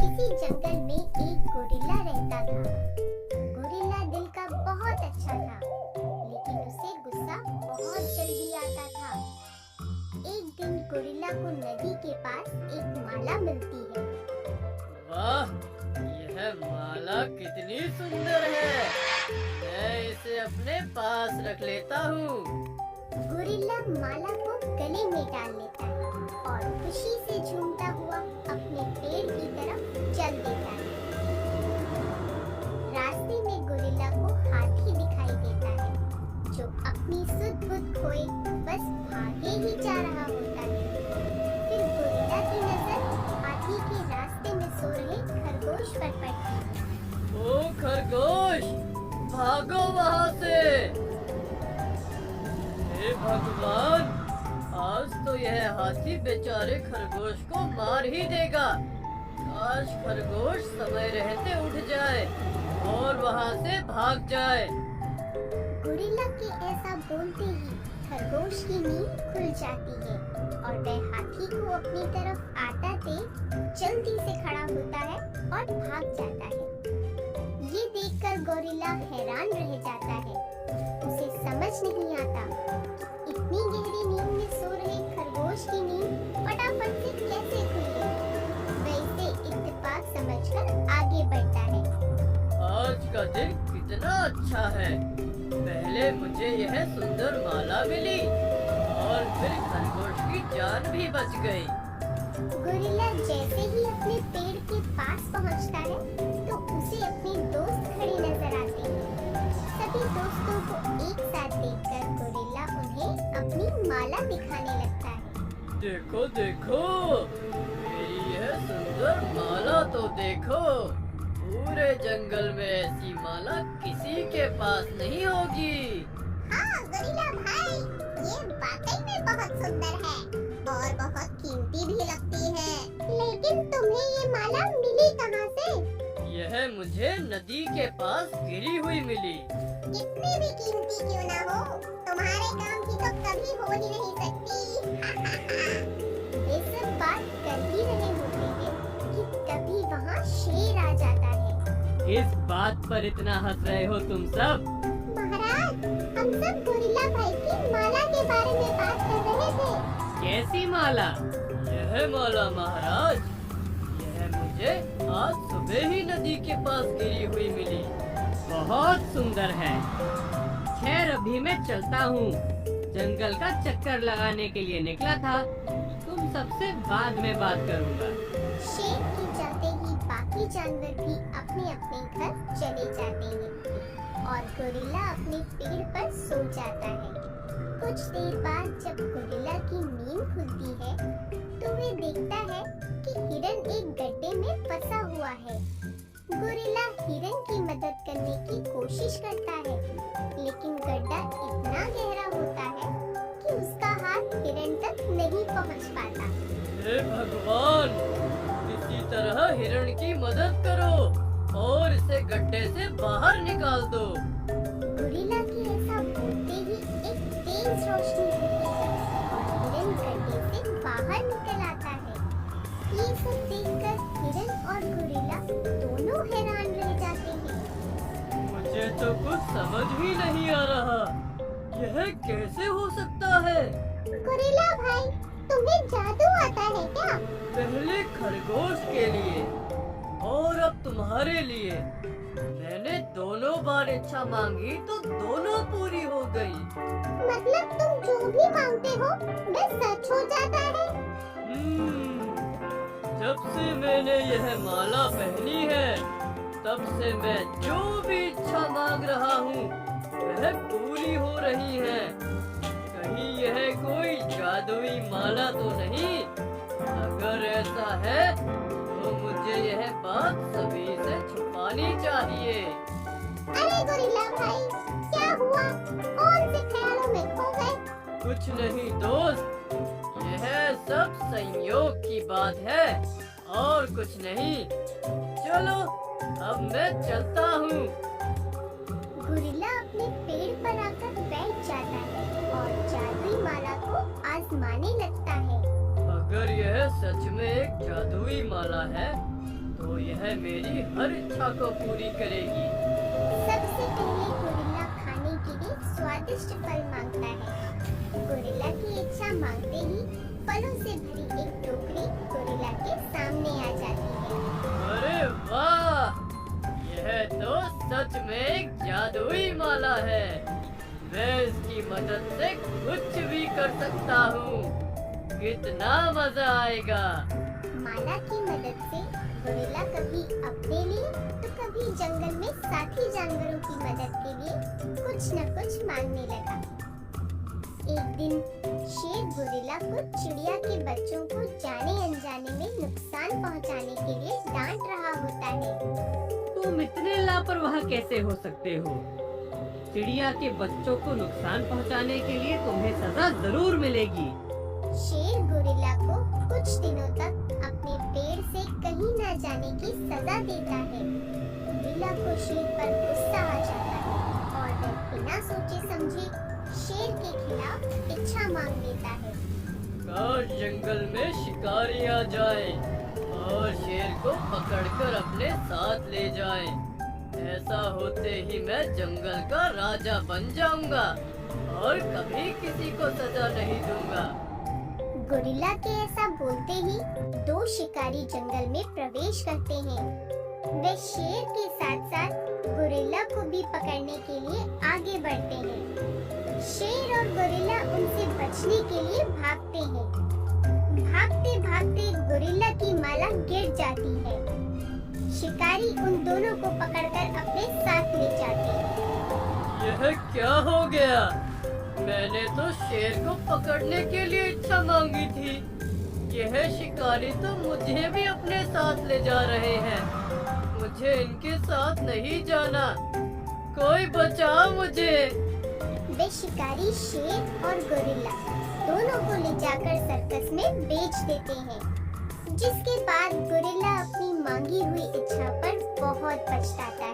किसी जंगल में एक गोरिल्ला रहता था। गोरिल्ला दिल का बहुत अच्छा था, लेकिन उसे गुस्सा बहुत जल्दी आता था। एक दिन गोरिल्ला को नदी के पास एक माला मिलती है। वाह, यह माला कितनी सुंदर है। मैं इसे अपने पास रख लेता हूँ। गोरिल्ला माला को गले में डाल लेता है और खुशी से झूमता हुआ अपने पेड़ की तरफ चल देता है। रास्ते में गोरिल्ला को हाथी दिखाई देता है, जो अपनी सुध बुध खोए बस भागे ही जा रहा होता है। फिर गोरिल्ला की नजर हाथी के रास्ते में सो रहे खरगोश पर पड़ती है। ओ खरगोश, भागो वहाँ से। हे भगवान, आज तो यह हाथी बेचारे खरगोश को मार ही देगा। काश खरगोश समय रहते उठ जाए और वहाँ से भाग जाए। गोरिल्ला के ऐसा बोलते ही खरगोश की नींद खुल जाती है और वह हाथी को अपनी तरफ आता देख जल्दी से खड़ा होता है और भाग जाता है। ये देखकर गोरिल्ला हैरान रह जाता है। उसे समझ नहीं आता कि इतनी गहरी नींद में सो रहे खरगोश की नींद फटाफट से कैसे खुल गई। वह इसे इत्तेफाक समझकर आगे बढ़ता है। आज का दिन कितना अच्छा है। पहले मुझे यह सुंदर माला मिली और फिर खरगोश की जान भी बच गई। गोरिल्ला जैसे ही अपने पेड़ के पास पहुंचता है तो उसे अपने दोस्त खड़े नजर आते हैं। सभी दोस्तों को एक साथ देखकर गोरिल्ला उन्हें अपनी माला दिखाने लगता है। देखो देखो, मेरी यह सुंदर माला तो देखो। पूरे जंगल में ऐसी माला किसी के पास नहीं होगी। हाँ गोरिल्ला भाई, ये वाकई में बहुत सुंदर है और बहुत कीमती भी लगती है। लेकिन तुम्हें ये माला मिली कहाँ से? यह मुझे नदी के पास गिरी हुई मिली। कितनी भी कीमती क्यों ना हो, तुम्हारे काम की तो कभी हो ही नहीं सकती। ये सब बात कर ही रहे होते हैं कि तभी वहाँ शेर आ जाता है। किस बात पर इतना हंस रहे हो तुम सब? महाराज, हम सब गोरिल्ला भाई की माला के बारे में बात कर रहे थे। कैसी माला? यह माला महाराज, यह मुझे आज सुबह ही नदी के पास गिरी हुई मिली। बहुत सुंदर है। खैर अभी मैं चलता हूँ। जंगल का चक्कर लगाने के लिए निकला था। तुम सबसे बाद में बात करूँगा। शेर के जाते ही बाकी जानवर भी अपने अपने घर चले जाते हैं और गोरिल्ला अपने पेड़ पर सो जाता है। कुछ देर बाद जब गोरिल्ला की नींद खुलती है तो वे देखता है कि हिरन एक गड्ढे में फंसा हुआ है। गोरिल्ला हिरन की मदद करने की कोशिश करता है, लेकिन गड्ढा इतना गहरा होता है कि उसका हाथ हिरन तक नहीं पहुंच पाता। हे भगवान, किसी तरह हिरण की मदद करो और इसे गड्ढे से बाहर निकाल दो। गोरिल्ला के ऐसा बोलते ही एक तेज रोशनी होती है और हिरन गड्ढे से बाहर निकल आता है। ये सब देखकर हिरन और गोरिल्ला दोनों हैरान रह जाते हैं। मुझे तो कुछ समझ ही नहीं आ रहा। यह कैसे हो सकता है? गोरिल्ला भाई, तुम्हें जादू आता है क्या? पहले खरगोश के लिए और अब तुम्हारे लिए। मैंने दोनों बार इच्छा मांगी तो दोनों पूरी हो गई। मतलब तुम जो भी मांगते हो वह सच हो जाता है? जब से मैंने यह माला पहनी है तब से मैं जो भी इच्छा मांग रहा हूँ वह पूरी हो रही है। कहीं यह कोई जादुई माला तो नहीं? अगर ऐसा है तो मुझे यह बात सभी से छुपानी चाहिए। अरे गोरिल्ला भाई, क्या हुआ? कौन से ख्यालों में खो गए? कुछ नहीं दोस्त, यह सब संयोग की बात है और कुछ नहीं। चलो अब मैं चलता हूँ। गोरिल्ला अपने पेड़ पर आकर बैठ जाता है और जादुई माला को आजमाने लगता है। अगर यह सच में एक जादुई माला है तो तो यह मेरी हर इच्छा को पूरी करेगी। सबसे पहले गोरिल्ला खाने के लिए स्वादिष्ट फल मांगता है। गोरिल्ला की इच्छा मांगते ही फलों से भरी एक टोकरी गोरिल्ला के सामने आ जाती है। अरे वाह! यह तो सच में एक जादुई माला है। मैं इसकी मदद से कुछ भी कर सकता हूँ। कितना मजा आएगा। माला की मदद से गोरिल्ला कभी अपने लिए तो कभी जंगल में साथी जानवरों की मदद के लिए कुछ न कुछ मांगने लगा। एक दिन शेर गोरिल्ला को चिड़िया के बच्चों को जाने अनजाने में नुकसान पहुंचाने के लिए डांट रहा होता है। तुम इतने लापरवाह कैसे हो सकते हो? चिड़िया के बच्चों को नुकसान पहुंचाने के लिए तुम्हें सजा जरूर मिलेगी। शेर गोरिल्ला को कुछ दिनों तक अपने पेड़ से कहीं न जाने की सजा देता है। गोरिल्ला को शेर पर गुस्सा आ जाता है और वह बिना सोचे समझे शेर के खिलाफ इच्छा मांग लेता है। काश जंगल में शिकारी आ जाए और शेर को पकड़कर अपने साथ ले जाए। ऐसा होते ही मैं जंगल का राजा बन जाऊंगा और कभी किसी को सजा नहीं दूंगा। गोरिल्ला के ऐसा बोलते ही दो शिकारी जंगल में प्रवेश करते हैं। वे शेर के साथ साथ गोरिल्ला को भी पकड़ने के लिए आगे बढ़ते हैं। शेर और गोरिल्ला उनसे बचने के लिए भागते हैं। भागते भागते गोरिल्ला की माला गिर जाती है। शिकारी उन दोनों को पकड़कर अपने साथ ले जाते हैं। यह क्या हो गया? मैंने तो शेर को पकड़ने के लिए इच्छा मांगी थी। यह शिकारी तो मुझे भी अपने साथ ले जा रहे हैं। मुझे इनके साथ नहीं जाना। कोई बचाओ मुझे। वे शिकारी शेर और गोरिल्ला दोनों को ले जाकर सर्कस में बेच देते हैं, जिसके बाद गोरिल्ला अपनी मांगी हुई इच्छा पर बहुत पछताता है।